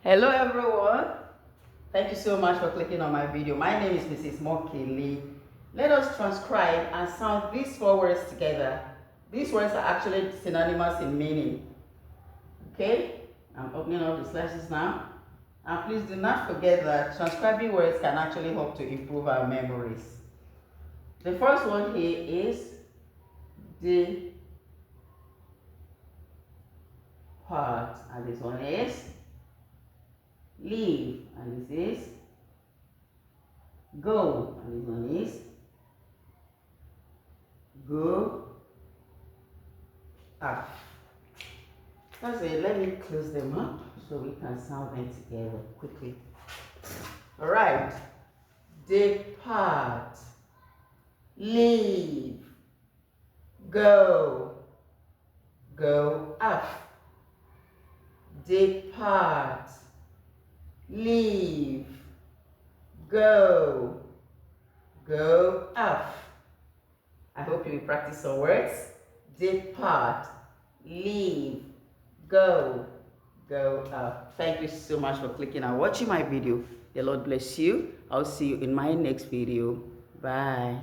Hello everyone. Thank you so much for clicking on my video. My name is Mrs. Mokili. Let us transcribe and sound these four words together. These words are actually synonymous in meaning. Okay? I'm opening up the slashes now. And please do not forget that transcribing words can actually help to improve our memories. The first one here is depart, and this one is leave, and this is go, and this one is go up. That's it. Let me close them up so we can sound them together quickly. All right. Depart, leave, go, go up. Depart, leave, go, go up. I hope you will practice some words. Depart, leave, go, go up. Thank you so much for clicking and watching my video. The Lord bless you. I'll see you in my next video. Bye.